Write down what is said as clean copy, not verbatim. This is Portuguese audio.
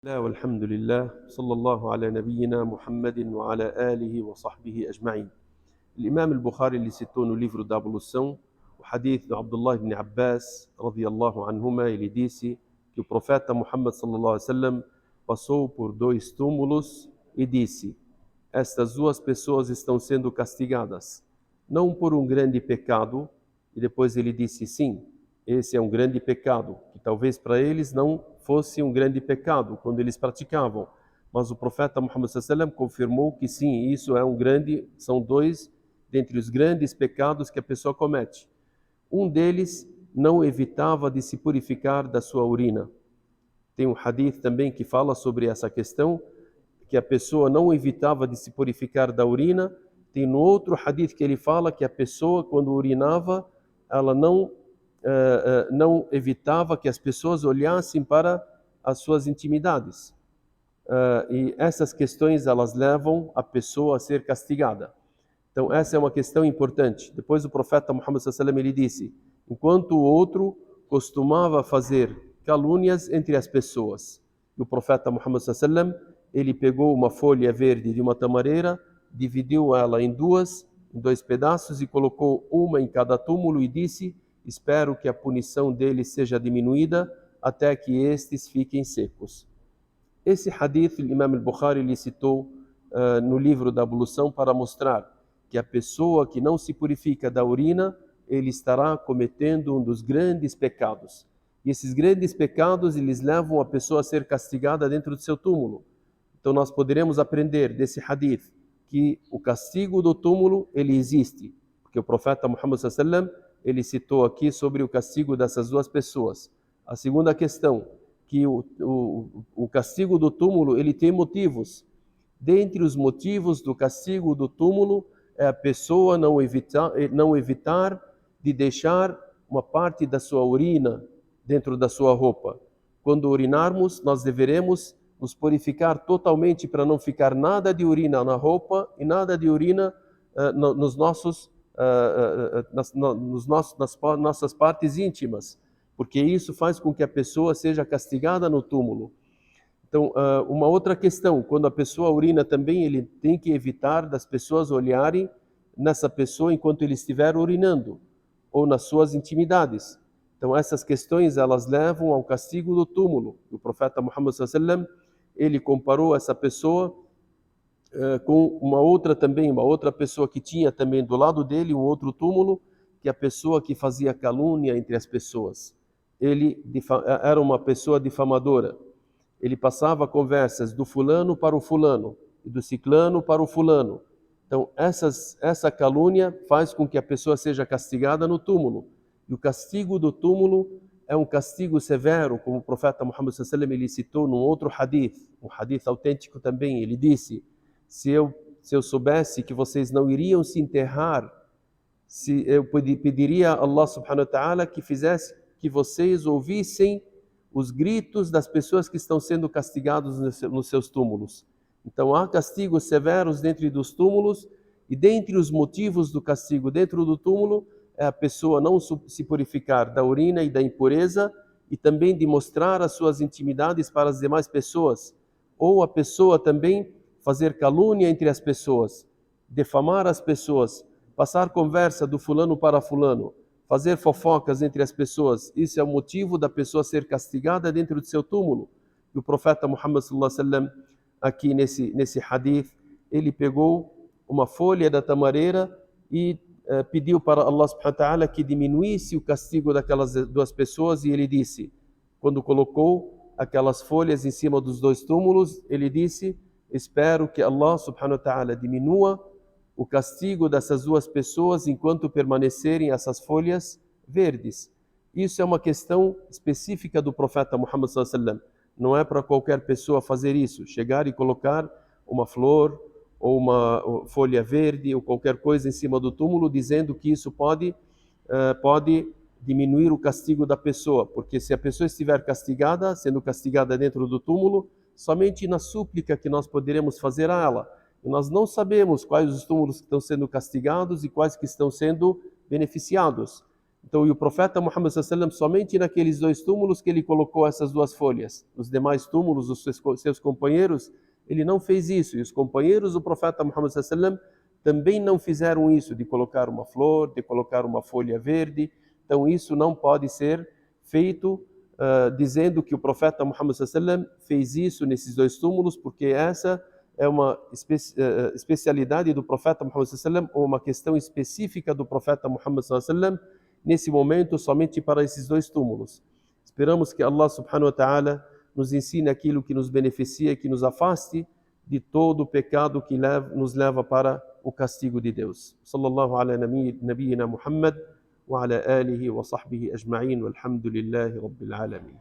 لا والحمد لله صلى الله على نبينا Muhammad وعلى آله وصحبه أجمعين. الإمام البخاري ele citou no livro da ablução o hadith de Abdullah ibn Abbas radiyallahu anhuma. Ele disse que o profeta Muhammad sallallahu alaihi wasallam passou por dois túmulos e disse: estas duas pessoas estão sendo castigadas, não por um grande pecado. E depois ele disse: sim, esse é um grande pecado, que talvez para eles não fosse um grande pecado quando eles praticavam, mas o profeta Muhammad sallallahu alaihi wasallam confirmou que sim, isso é um grande, são dois dentre os grandes pecados que a pessoa comete. Um deles não evitava de se purificar da sua urina. Tem um hadith também que fala sobre essa questão, que a pessoa não evitava de se purificar da urina. Tem no outro hadith que ele fala que a pessoa, quando urinava, ela não evitava que as pessoas olhassem para as suas intimidades. E essas questões, elas levam a pessoa a ser castigada. Então, essa é uma questão importante. Depois o profeta Muhammad sallallahu alaihi wasallam ele disse: enquanto o outro costumava fazer calúnias entre as pessoas. E o profeta Muhammad sallallahu alaihi wasallam ele pegou uma folha verde de uma tamareira, dividiu ela em dois pedaços e colocou uma em cada túmulo e disse: espero que a punição deles seja diminuída até que estes fiquem secos. Esse hadith, o Imam al-Bukhari lhe citou no livro da ablução para mostrar que a pessoa que não se purifica da urina, ele estará cometendo um dos grandes pecados. E esses grandes pecados, eles levam a pessoa a ser castigada dentro do seu túmulo. Então nós poderemos aprender desse hadith que o castigo do túmulo, ele existe. Porque o profeta Muhammad sallallahu alaihi wasallam, ele citou aqui sobre o castigo dessas duas pessoas. A segunda questão, que o castigo do túmulo, ele tem motivos. Dentre os motivos do castigo do túmulo, é a pessoa não evitar de deixar uma parte da sua urina dentro da sua roupa. Quando urinarmos, nós deveremos nos purificar totalmente para não ficar nada de urina na roupa e nada de urina nas nossas partes íntimas, porque isso faz com que a pessoa seja castigada no túmulo. Então, uma outra questão, quando a pessoa urina também, ele tem que evitar das pessoas olharem nessa pessoa enquanto ele estiver urinando, ou nas suas intimidades. Então, essas questões, elas levam ao castigo do túmulo. O profeta Muhammad sallallahu alaihi wasallam, ele comparou essa pessoa com uma outra pessoa que tinha também do lado dele um outro túmulo, que é a pessoa que fazia calúnia entre as pessoas. Ele era uma pessoa difamadora. Ele passava conversas do fulano para o fulano, e do ciclano para o fulano. Então, essa calúnia faz com que a pessoa seja castigada no túmulo. E o castigo do túmulo é um castigo severo, como o profeta Muhammad sallallahu alaihi wasallam ele citou num outro hadith, um hadith autêntico também. Ele disse: se eu soubesse que vocês não iriam se enterrar, se eu pediria a Allah subhanahu wa ta'ala que fizesse que vocês ouvissem os gritos das pessoas que estão sendo castigados nos seus túmulos. Então há castigos severos dentro dos túmulos, e dentre os motivos do castigo dentro do túmulo é a pessoa não se purificar da urina e da impureza, e também de mostrar as suas intimidades para as demais pessoas, ou a pessoa também fazer calúnia entre as pessoas, defamar as pessoas, passar conversa do fulano para fulano, fazer fofocas entre as pessoas. Isso é o motivo da pessoa ser castigada dentro do seu túmulo. E o profeta Muhammad sallallahu alaihi wasallam, aqui nesse hadith, ele pegou uma folha da tamareira e pediu para Allah subhanahu wa ta'ala que diminuísse o castigo daquelas duas pessoas, e ele disse, quando colocou aquelas folhas em cima dos dois túmulos, ele disse: espero que Allah subhanahu wa ta'ala diminua o castigo dessas duas pessoas enquanto permanecerem essas folhas verdes. Isso é uma questão específica do profeta Muhammad sallallahu alaihi wasallam. Não é para qualquer pessoa fazer isso, chegar e colocar uma flor ou uma folha verde ou qualquer coisa em cima do túmulo, dizendo que isso pode diminuir o castigo da pessoa, porque se a pessoa estiver castigada, sendo castigada dentro do túmulo, somente na súplica que nós poderemos fazer a ela. E nós não sabemos quais os túmulos que estão sendo castigados e quais que estão sendo beneficiados. Então, e o profeta Muhammad sallallahu alaihi wasallam, somente naqueles 2 túmulos que ele colocou essas 2 folhas. Nos demais túmulos, os seus companheiros, ele não fez isso. E os companheiros do profeta Muhammad sallallahu alaihi wasallam também não fizeram isso, de colocar uma flor, de colocar uma folha verde. Então, isso não pode ser feito dizendo que o profeta Muhammad sallallahu alaihi wasallam fez isso nesses 2 túmulos, porque essa é uma especialidade do profeta Muhammad sallallahu alaihi wasallam, ou uma questão específica do profeta Muhammad sallallahu alaihi wasallam, nesse momento somente para esses 2 túmulos. Esperamos que Allah subhanahu wa ta'ala nos ensine aquilo que nos beneficia, que nos afaste de todo o pecado que nos leva para o castigo de Deus. Sallallahu ala nabiyyina Muhammad wa ala alihi wa sahbihi ajma'in walhamdulillahi rabbil alamin.